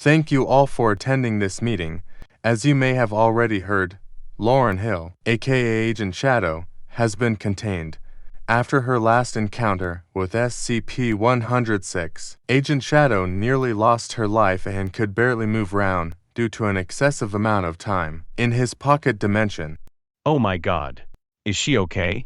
Thank you all for attending this meeting. As you may have already heard, Lauren Hill, aka Agent Shadow, has been contained. After her last encounter with SCP-106, Agent Shadow nearly lost her life and could barely move around due to an excessive amount of time in his pocket dimension. Oh my god. Is she okay?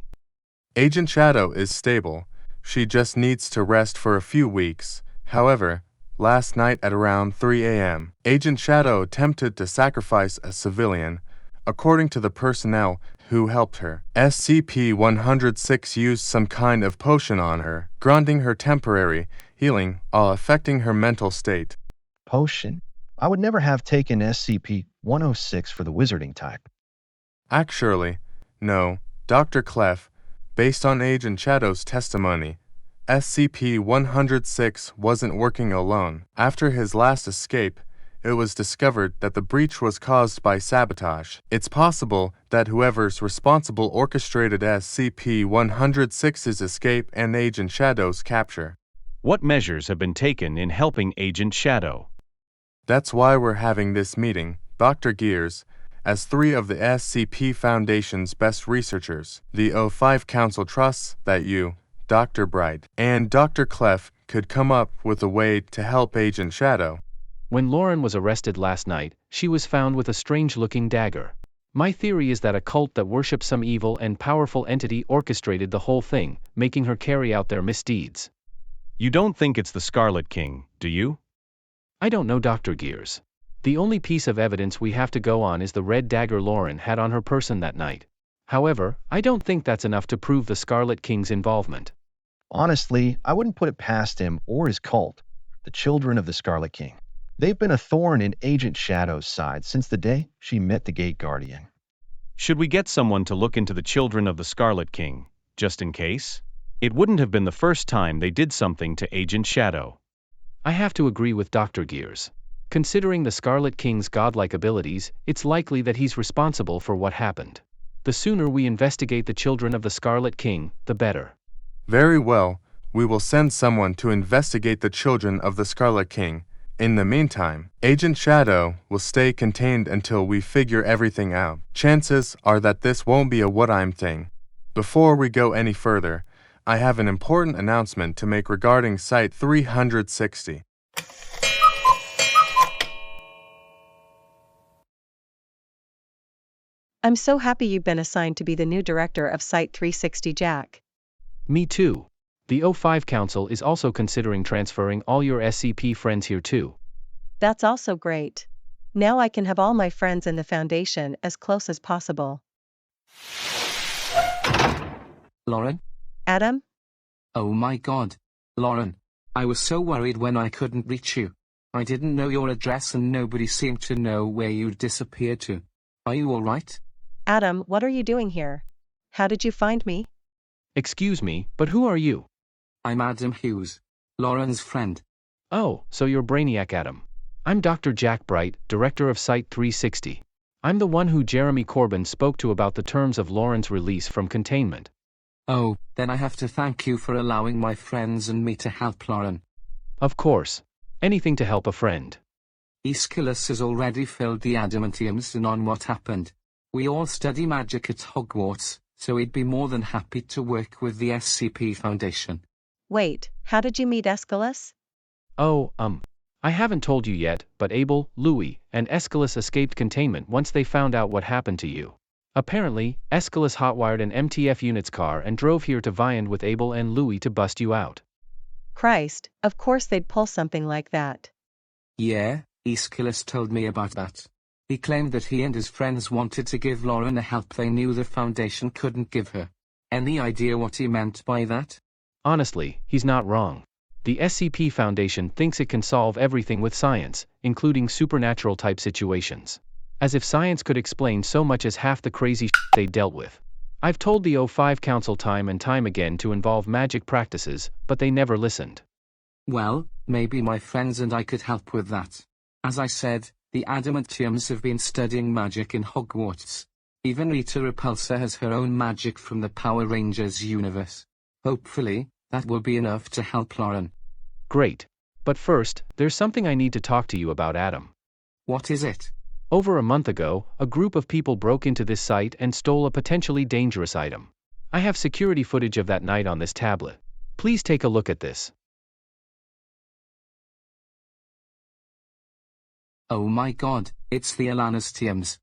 Agent Shadow is stable. She just needs to rest for a few weeks. However, last night at around 3 a.m., Agent Shadow attempted to sacrifice a civilian. According to the personnel who helped her, SCP-106 used some kind of potion on her, granting her temporary healing while affecting her mental state. Potion? I would never have taken SCP-106 for the wizarding type. Actually, no, Dr. Clef, based on Agent Shadow's testimony, SCP-106 wasn't working alone. After his last escape, it was discovered that the breach was caused by sabotage. It's possible that whoever's responsible orchestrated SCP-106's escape and Agent Shadow's capture. What measures have been taken in helping Agent Shadow? That's why we're having this meeting, Dr. Gears, as 3 of the SCP Foundation's best researchers. The O5 Council trusts that you, Dr. Bright, and Dr. Clef could come up with a way to help Agent Shadow. When Lauren was arrested last night, she was found with a strange-looking dagger. My theory is that a cult that worships some evil and powerful entity orchestrated the whole thing, making her carry out their misdeeds. You don't think it's the Scarlet King, do you? I don't know, Dr. Gears. The only piece of evidence we have to go on is the red dagger Lauren had on her person that night. However, I don't think that's enough to prove the Scarlet King's involvement. Honestly, I wouldn't put it past him or his cult, the Children of the Scarlet King. They've been a thorn in Agent Shadow's side since the day she met the Gate Guardian. Should we get someone to look into the Children of the Scarlet King, just in case? It wouldn't have been the first time they did something to Agent Shadow. I have to agree with Dr. Gears. Considering the Scarlet King's godlike abilities, it's likely that he's responsible for what happened. The sooner we investigate the Children of the Scarlet King, the better. Very well, we will send someone to investigate the Children of the Scarlet King. In the meantime, Agent Shadow will stay contained until we figure everything out. Chances are that this won't be a what-I'm thing. Before we go any further, I have an important announcement to make regarding Site 360. I'm so happy you've been assigned to be the new director of Site 360, Jack. Me too. The O5 Council is also considering transferring all your SCP friends here too. That's also great. Now I can have all my friends in the Foundation as close as possible. Lauren? Adam? Oh my god. Lauren. I was so worried when I couldn't reach you. I didn't know your address and nobody seemed to know where you'd disappeared to. Are you alright? Adam, what are you doing here? How did you find me? Excuse me, but who are you? I'm Adam Hughes, Lauren's friend. Oh, so you're Brainiac Adam. I'm Dr. Jack Bright, director of Site 360. I'm the one who Jeremy Corbin spoke to about the terms of Lauren's release from containment. Oh, then I have to thank you for allowing my friends and me to help Lauren. Of course. Anything to help a friend. Aeschylus has already filled the adamantiums in on what happened. We all study magic at Hogwarts, so he'd be more than happy to work with the SCP Foundation. Wait, how did you meet Aeschylus? Oh, I haven't told you yet, but Abel, Louis, and Aeschylus escaped containment once they found out what happened to you. Apparently, Aeschylus hotwired an MTF unit's car and drove here to Viand with Abel and Louis to bust you out. Christ, of course they'd pull something like that. Yeah, Aeschylus told me about that. He claimed that he and his friends wanted to give Lauren a help they knew the Foundation couldn't give her. Any idea what he meant by that? Honestly, he's not wrong. The SCP Foundation thinks it can solve everything with science, including supernatural-type situations. As if science could explain so much as half the crazy shit they dealt with. I've told the O5 Council time and time again to involve magic practices, but they never listened. Well, maybe my friends and I could help with that. As I said, the adamantiums have been studying magic in Hogwarts. Even Rita Repulsa has her own magic from the Power Rangers universe. Hopefully, that will be enough to help Lauren. Great. But first, there's something I need to talk to you about, Adam. What is it? Over a month ago, a group of people broke into this site and stole a potentially dangerous item. I have security footage of that night on this tablet. Please take a look at this. Oh my god, it's the Alanastiums.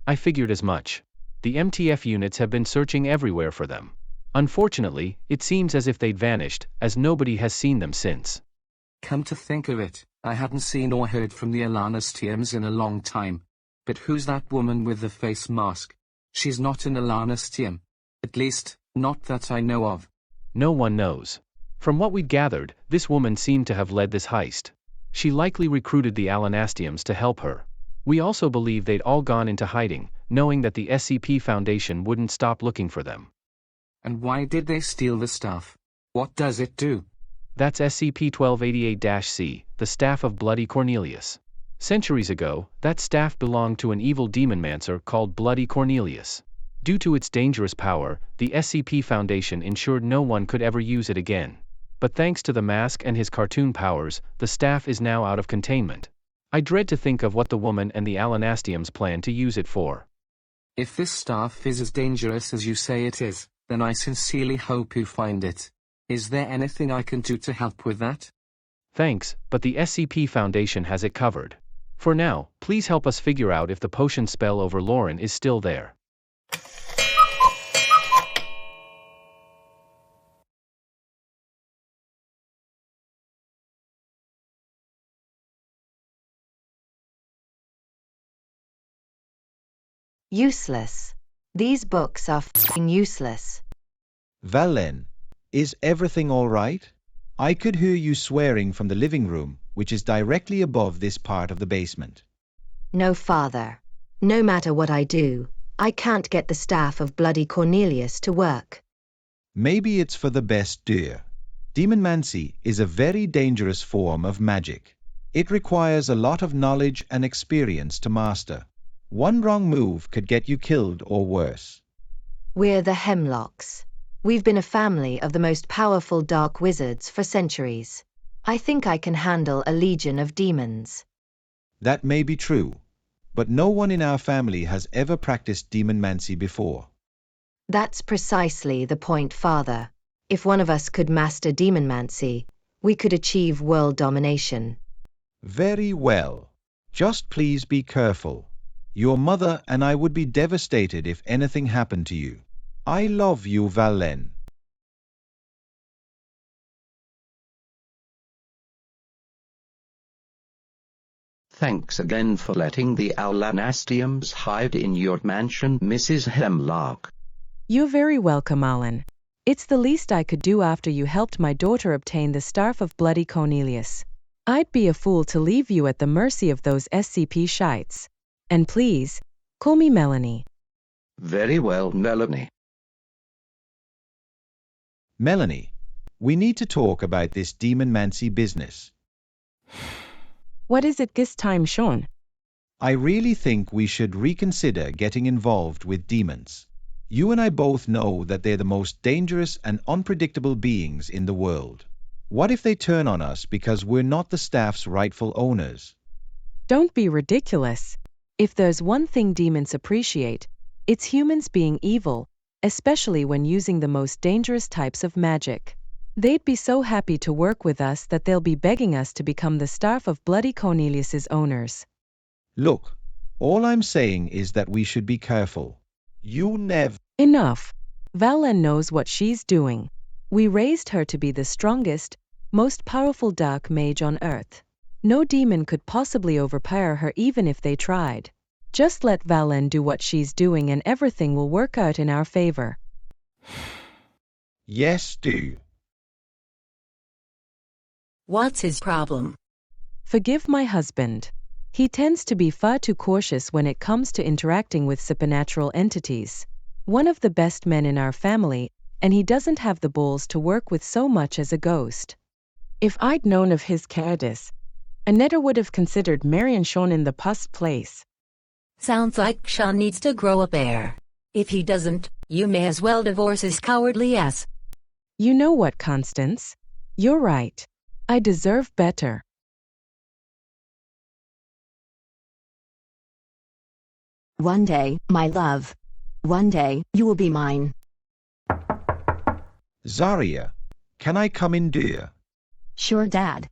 I figured as much. The MTF units have been searching everywhere for them. Unfortunately, it seems as if they'd vanished, as nobody has seen them since. Come to think of it, I hadn't seen or heard from the Alanastiums in a long time. But who's that woman with the face mask? She's not an Alanastium. At least, not that I know of. No one knows. From what we'd gathered, this woman seemed to have led this heist. She likely recruited the Alanastiums to help her. We also believe they'd all gone into hiding, knowing that the SCP Foundation wouldn't stop looking for them. And why did they steal the staff? What does it do? That's SCP-1288-C, the staff of Bloody Cornelius. Centuries ago, that staff belonged to an evil demonmancer called Bloody Cornelius. Due to its dangerous power, the SCP Foundation ensured no one could ever use it again. But thanks to the mask and his cartoon powers, the staff is now out of containment. I dread to think of what the woman and the Alanastiums plan to use it for. If this staff is as dangerous as you say it is, then I sincerely hope you find it. Is there anything I can do to help with that? Thanks, but the SCP Foundation has it covered. For now, please help us figure out if the potion spell over Lauren is still there. Useless. These books are f***ing useless. Valen, is everything all right? I could hear you swearing from the living room, which is directly above this part of the basement. No, father. No matter what I do, I can't get the staff of Bloody Cornelius to work. Maybe it's for the best, dear. Demonmancy is a very dangerous form of magic. It requires a lot of knowledge and experience to master. One wrong move could get you killed or worse. We're the Hemlocks. We've been a family of the most powerful dark wizards for centuries. I think I can handle a legion of demons. That may be true, but no one in our family has ever practiced demonmancy before. That's precisely the point, father. If one of us could master demonmancy, we could achieve world domination. Very well. Just please be careful. Your mother and I would be devastated if anything happened to you. I love you, Valen. Thanks again for letting the Alanastiums hide in your mansion, Mrs. Hemlock. You're very welcome, Alan. It's the least I could do after you helped my daughter obtain the staff of Bloody Cornelius. I'd be a fool to leave you at the mercy of those SCP shites. And please, call me Melanie. Very well, Melanie. Melanie, we need to talk about this demonmancy business. What is it this time, Sean? I really think we should reconsider getting involved with demons. You and I both know that they're the most dangerous and unpredictable beings in the world. What if they turn on us because we're not the staff's rightful owners? Don't be ridiculous. If there's one thing demons appreciate, it's humans being evil, especially when using the most dangerous types of magic. They'd be so happy to work with us that they'll be begging us to become the staff of Bloody Cornelius's owners. Look, all I'm saying is that we should be careful. You never... Enough. Valen knows what she's doing. We raised her to be the strongest, most powerful dark mage on Earth. No demon could possibly overpower her even if they tried. Just let Valen do what she's doing and everything will work out in our favor. Yes, do. What's his problem? Forgive my husband. He tends to be far too cautious when it comes to interacting with supernatural entities. One of the best men in our family, and he doesn't have the balls to work with so much as a ghost. If I'd known of his cowardice, I never would have considered marrying Sean in the first place. Sounds like Sean needs to grow a pair. If he doesn't, you may as well divorce his cowardly ass. You know what, Constance? You're right. I deserve better. One day, my love. One day, you will be mine. Zarya, can I come in, dear? Sure, Dad.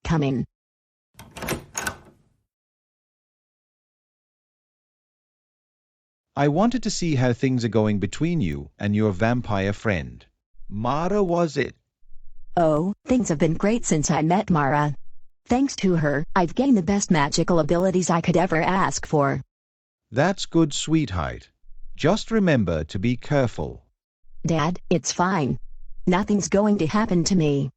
Come in. I wanted to see how things are going between you and your vampire friend. Mara, was it? Oh, things have been great since I met Mara. Thanks to her, I've gained the best magical abilities I could ever ask for. That's good, sweetheart. Just remember to be careful. Dad, it's fine. Nothing's going to happen to me.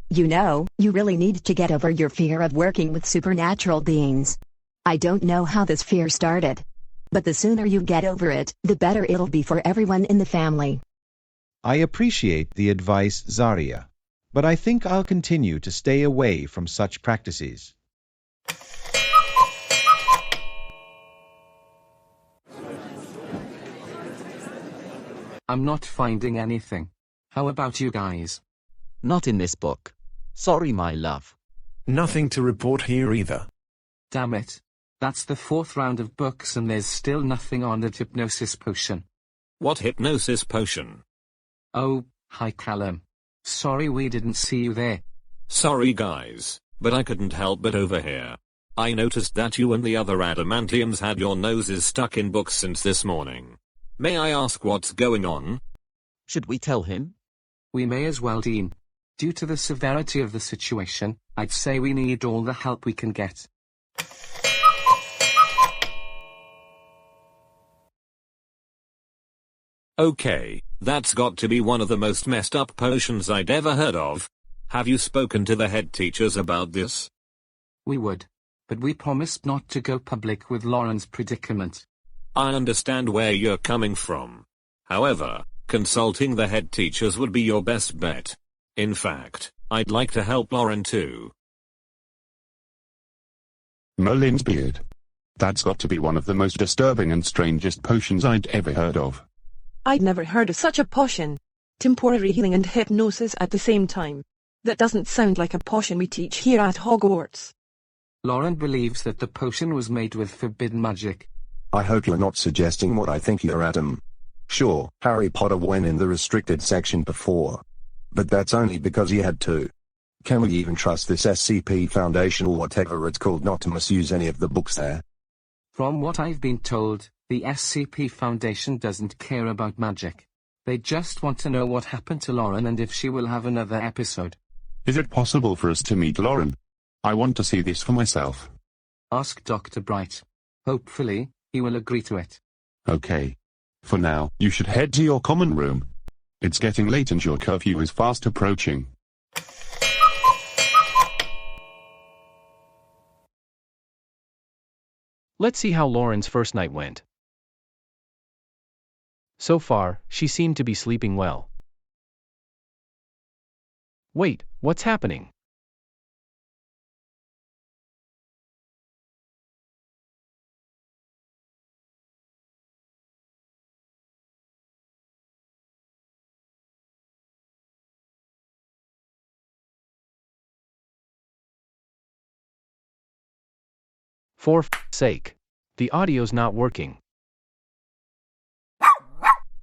You know, you really need to get over your fear of working with supernatural beings. I don't know how this fear started. But the sooner you get over it, the better it'll be for everyone in the family. I appreciate the advice, Zarya, but I think I'll continue to stay away from such practices. I'm not finding anything. How about you guys? Not in this book. Sorry, my love. Nothing to report here either. Damn it. That's the 4th round of books and there's still nothing on that hypnosis potion. What hypnosis potion? Oh, hi Callum. Sorry we didn't see you there. Sorry guys, but I couldn't help but overhear. I noticed that you and the other adamantiums had your noses stuck in books since this morning. May I ask what's going on? Should we tell him? We may as well, Dean. Due to the severity of the situation, I'd say we need all the help we can get. Okay, that's got to be one of the most messed up potions I'd ever heard of. Have you spoken to the head teachers about this? We would. But we promised not to go public with Lauren's predicament. I understand where you're coming from. However, consulting the head teachers would be your best bet. In fact, I'd like to help Lauren too. Merlin's beard. That's got to be one of the most disturbing and strangest potions I'd ever heard of. I'd never heard of such a potion. Temporary healing and hypnosis at the same time. That doesn't sound like a potion we teach here at Hogwarts. Lauren believes that the potion was made with forbidden magic. I hope you're not suggesting what I think you're, Adam. Sure, Harry Potter went in the restricted section before. But that's only because he had to. Can we even trust this SCP Foundation or whatever it's called not to misuse any of the books there? From what I've been told, the SCP Foundation doesn't care about magic. They just want to know what happened to Lauren and if she will have another episode. Is it possible for us to meet Lauren? I want to see this for myself. Ask Dr. Bright. Hopefully, he will agree to it. Okay. For now, you should head to your common room. It's getting late and your curfew is fast approaching. Let's see how Lauren's first night went. So far, she seemed to be sleeping well. Wait, what's happening? For f***'s sake. The audio's not working.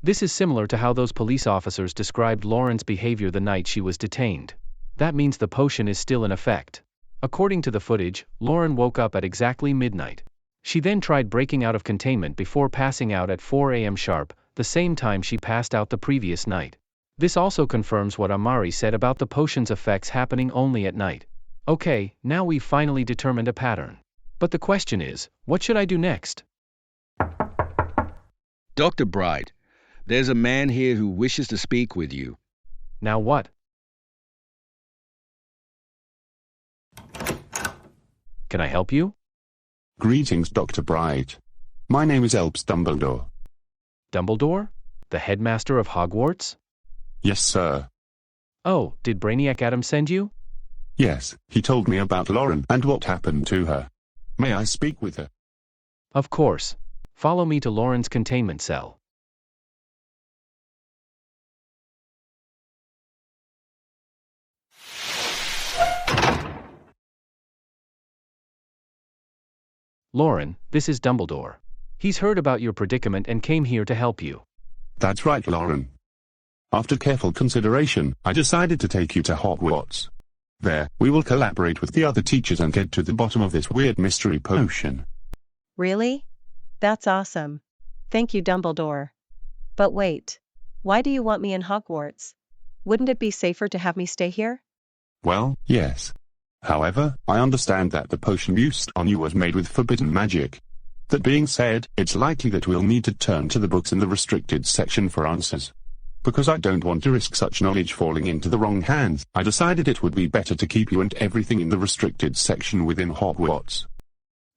This is similar to how those police officers described Lauren's behavior the night she was detained. That means the potion is still in effect. According to the footage, Lauren woke up at exactly midnight. She then tried breaking out of containment before passing out at 4 a.m. sharp, the same time she passed out the previous night. This also confirms what Amari said about the potion's effects happening only at night. Okay, now we've finally determined a pattern. But the question is, what should I do next? Dr. Bright, there's a man here who wishes to speak with you. Now what? Can I help you? Greetings, Dr. Bright. My name is Albus Dumbledore. Dumbledore? The headmaster of Hogwarts? Yes, sir. Oh, did Brainiac Adam send you? Yes, he told me about Lauren and what happened to her. May I speak with her? Of course. Follow me to Lauren's containment cell. Lauren, this is Dumbledore. He's heard about your predicament and came here to help you. That's right, Lauren. After careful consideration, I decided to take you to Hogwarts. There, we will collaborate with the other teachers and get to the bottom of this weird mystery potion. Really? That's awesome. Thank you, Dumbledore. But wait. Why do you want me in Hogwarts? Wouldn't it be safer to have me stay here? Well, yes. However, I understand that the potion used on you was made with forbidden magic. That being said, it's likely that we'll need to turn to the books in the restricted section for answers. Because I don't want to risk such knowledge falling into the wrong hands, I decided it would be better to keep you and everything in the restricted section within Hogwarts.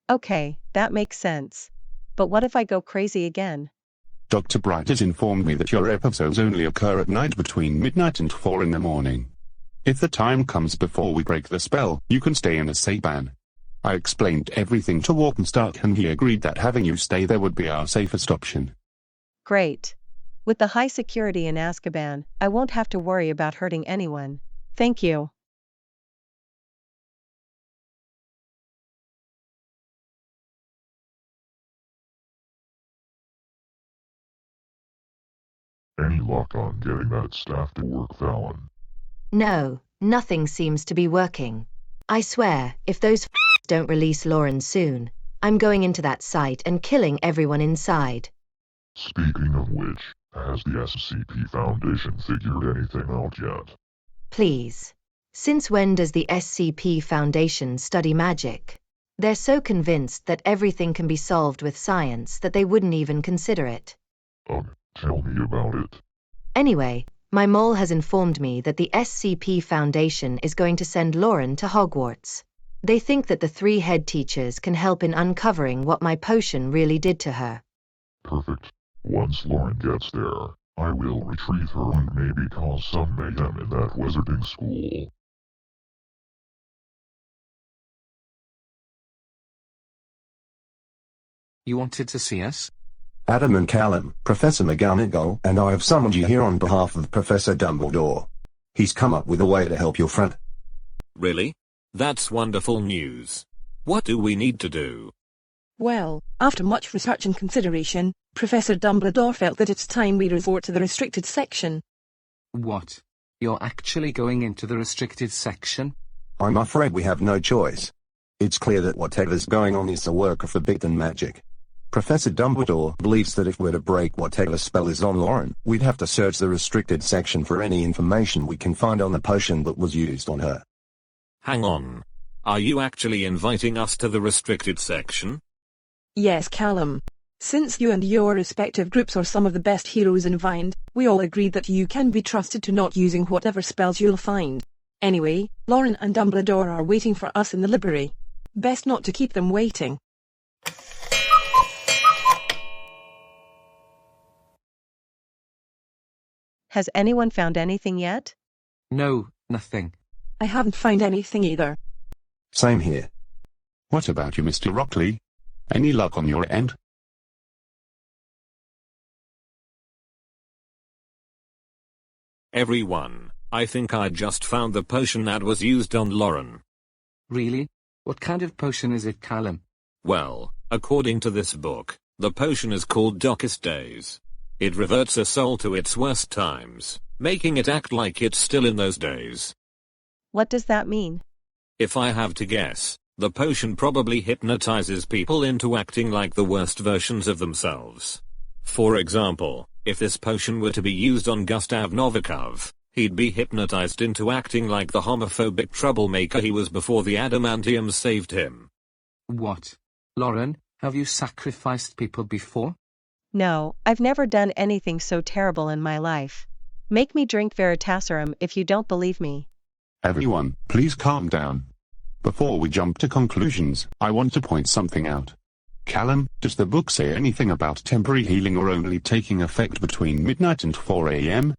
Okay, that makes sense. But what if I go crazy again? Dr. Bright has informed me that your episodes only occur at night between midnight and 4 in the morning. If the time comes before we break the spell, you can stay in Azkaban. I explained everything to Warden Stark and he agreed that having you stay there would be our safest option. Great. With the high security in Azkaban, I won't have to worry about hurting anyone. Thank you. Any luck on getting that staff to work, Fallon? No, nothing seems to be working. I swear, if those don't release Lauren soon, I'm going into that site and killing everyone inside. Speaking of which, has the SCP Foundation figured anything out yet? Please. Since when does the SCP Foundation study magic? They're so convinced that everything can be solved with science that they wouldn't even consider it. Tell me about it. Anyway, my mole has informed me that the SCP Foundation is going to send Lauren to Hogwarts. They think that the 3 head teachers can help in uncovering what my potion really did to her. Perfect. Once Lauren gets there, I will retrieve her and maybe cause some mayhem in that wizarding school. You wanted to see us? Adam and Callum, Professor McGonagall and I have summoned you here on behalf of Professor Dumbledore. He's come up with a way to help your friend. Really? That's wonderful news. What do we need to do? Well, after much research and consideration, Professor Dumbledore felt that it's time we resort to the restricted section. What? You're actually going into the restricted section? I'm afraid we have no choice. It's clear that whatever's going on is the work of forbidden magic. Professor Dumbledore believes that if we're to break whatever spell is on Lauren, we'd have to search the restricted section for any information we can find on the potion that was used on her. Hang on. Are you actually inviting us to the restricted section? Yes, Callum. Since you and your respective groups are some of the best heroes in Vind, we all agreed that you can be trusted to not using whatever spells you'll find. Anyway, Lauren and Dumbledore are waiting for us in the library. Best not to keep them waiting. Has anyone found anything yet? No, nothing. I haven't found anything either. Same here. What about you, Mr. Rockley? Any luck on your end? Everyone, I think I just found the potion that was used on Lauren. Really? What kind of potion is it, Callum? Well, according to this book, the potion is called Darkest Days. It reverts a soul to its worst times, making it act like it's still in those days. What does that mean? If I have to guess, the potion probably hypnotizes people into acting like the worst versions of themselves. For example, if this potion were to be used on Gustav Novikov, he'd be hypnotized into acting like the homophobic troublemaker he was before the adamantium saved him. What? Lauren, have you sacrificed people before? No, I've never done anything so terrible in my life. Make me drink Veritaserum if you don't believe me. Everyone, please calm down. Before we jump to conclusions, I want to point something out. Callum, does the book say anything about temporary healing or only taking effect between midnight and 4 a.m.?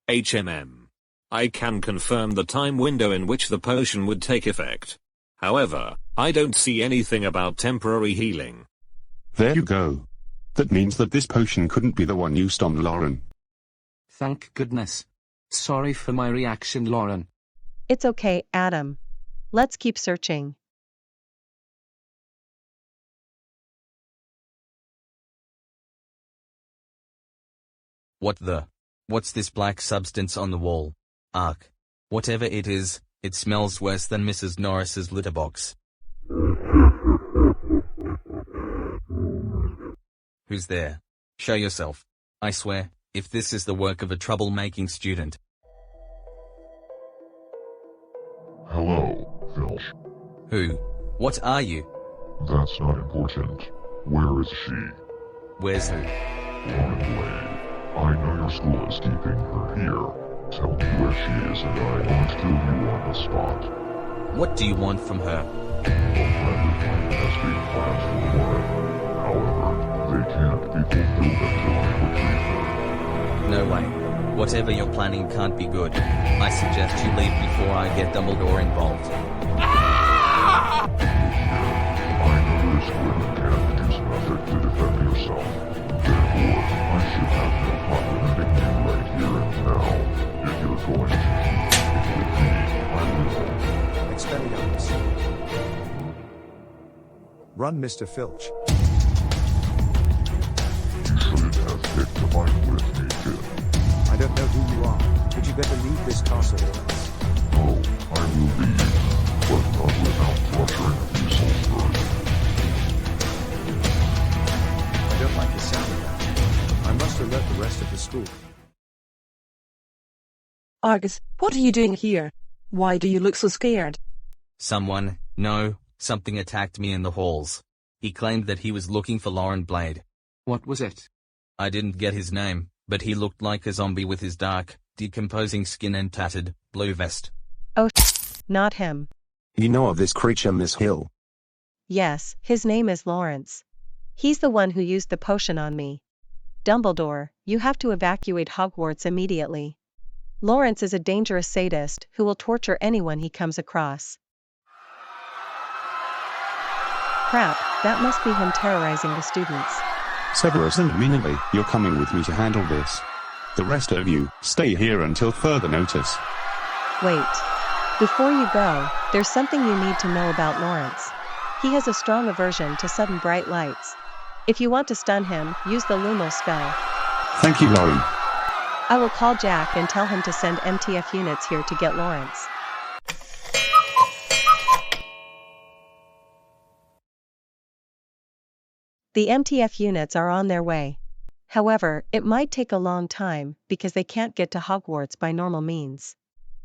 I can confirm the time window in which the potion would take effect. However, I don't see anything about temporary healing. There you go. That means that this potion couldn't be the one used on Lauren. Thank goodness. Sorry for my reaction, Lauren. It's okay, Adam. Let's keep searching. What's this black substance on the wall? Ark. Whatever it is, it smells worse than Mrs. Norris's litter box. Who's there? Show yourself. I swear, if this is the work of a troublemaking student. Hello, Filch. Who? What are you? That's not important. Where is she? Where's who? LaurenBlade. I know your school is keeping her here. Tell me where she is and I won't kill you on the spot. What do you want from her? A friend of mine has big plans for Lauren. However, they can't be fulfilled until I retrieve her. No way. Whatever you're planning can't be good. I suggest you leave before I get Dumbledore involved. I know this woman can't use magic to defend yourself. Therefore, I should have no problem ending you right here and now. If you're going to keep it with me, I will. Expelliarmus. Run, Mr. Filch. You shouldn't have picked a fight with me, kid. I don't know who you are. Would you better leave this castle or else? No, I will leave, but not without torturing a few souls first. I don't like the sound of that. I must alert the rest of the school. Argus, what are you doing here? Why do you look so scared? Something attacked me in the halls. He claimed that he was looking for LaurenBlade. What was it? I didn't get his name, but he looked like a zombie with his dark, decomposing skin and tattered, blue vest. Oh, not him. You know of this creature, Miss Hill? Yes, his name is Lawrence. He's the one who used the potion on me. Dumbledore, you have to evacuate Hogwarts immediately. Lawrence is a dangerous sadist who will torture anyone he comes across. Crap, that must be him terrorizing the students. Severus and Minnie, you're coming with me to handle this. The rest of you, stay here until further notice. Wait. Before you go, there's something you need to know about Lawrence. He has a strong aversion to sudden bright lights. If you want to stun him, use the Lumos spell. Thank you, Lauren. I will call Jack and tell him to send MTF units here to get Lawrence. The MTF units are on their way. However, it might take a long time because they can't get to Hogwarts by normal means.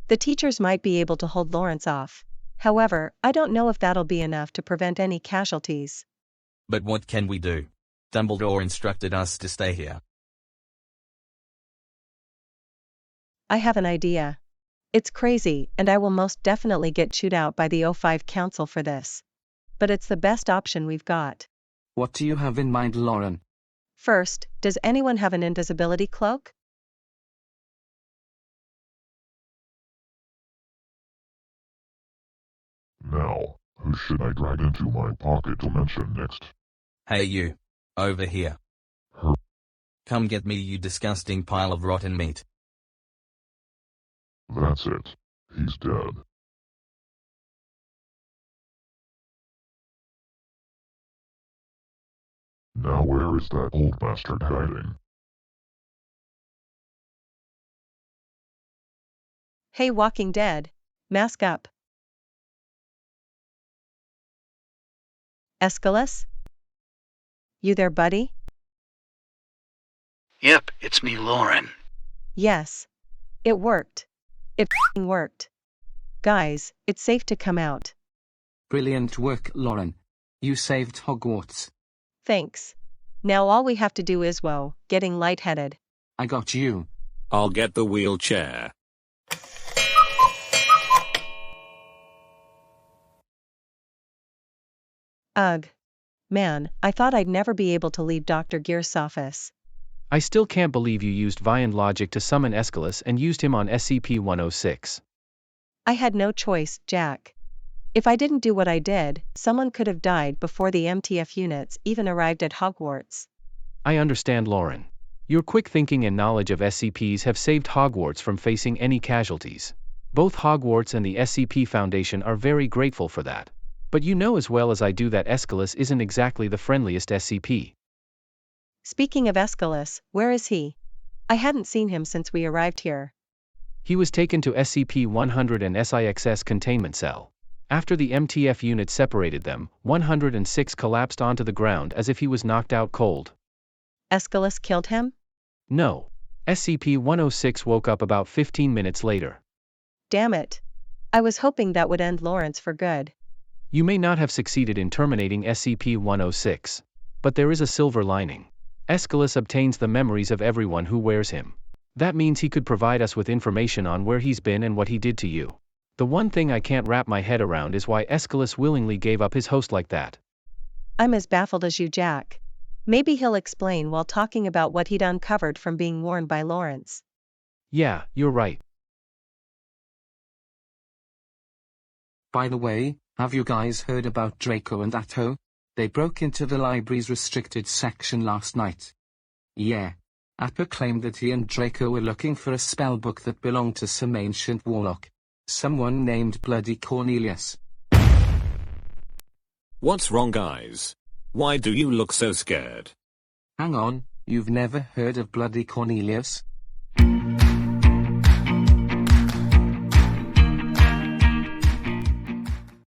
The teachers might be able to hold Lawrence off. However, I don't know if that'll be enough to prevent any casualties. But what can we do? Dumbledore instructed us to stay here. I have an idea. It's crazy, and I will most definitely get chewed out by the O5 Council for this. But it's the best option we've got. What do you have in mind, Lauren? First, does anyone have an invisibility cloak? Now, who should I drag into my pocket to mention next? Hey you. Over here. Her. Come get me, you disgusting pile of rotten meat. That's it. He's dead. Now where is that old bastard hiding? Hey Walking Dead, mask up. Aeschylus? You there, buddy? Yep, it's me, Lauren. Yes. It worked. It worked. Guys, it's safe to come out. Brilliant work, Lauren. You saved Hogwarts. Thanks. Now all we have to do is, getting lightheaded. I got you. I'll get the wheelchair. Ugh. Man, I thought I'd never be able to leave Dr. Gear's office. I still can't believe you used Viand logic to summon Aeschylus and used him on SCP-106. I had no choice, Jack. If I didn't do what I did, someone could have died before the MTF units even arrived at Hogwarts. I understand, Lauren. Your quick thinking and knowledge of SCPs have saved Hogwarts from facing any casualties. Both Hogwarts and the SCP Foundation are very grateful for that. But you know as well as I do that Aeschylus isn't exactly the friendliest SCP. Speaking of Aeschylus, where is he? I hadn't seen him since we arrived here. He was taken to SCP-100 and SIXS containment cell. After the MTF unit separated them, 106 collapsed onto the ground as if he was knocked out cold. Aeschylus killed him? No. SCP-106 woke up about 15 minutes later. Damn it. I was hoping that would end Lawrence for good. You may not have succeeded in terminating SCP-106. But there is a silver lining. Aeschylus obtains the memories of everyone who wears him. That means he could provide us with information on where he's been and what he did to you. The one thing I can't wrap my head around is why Aeschylus willingly gave up his host like that. I'm as baffled as you, Jack. Maybe he'll explain while talking about what he'd uncovered from being warned by Lawrence. Yeah, you're right. By the way, have you guys heard about Draco and Atto? They broke into the library's restricted section last night. Yeah. Atto claimed that he and Draco were looking for a spellbook that belonged to some ancient warlock. Someone named Bloody Cornelius. What's wrong, guys? Why do you look so scared? Hang on, you've never heard of Bloody Cornelius?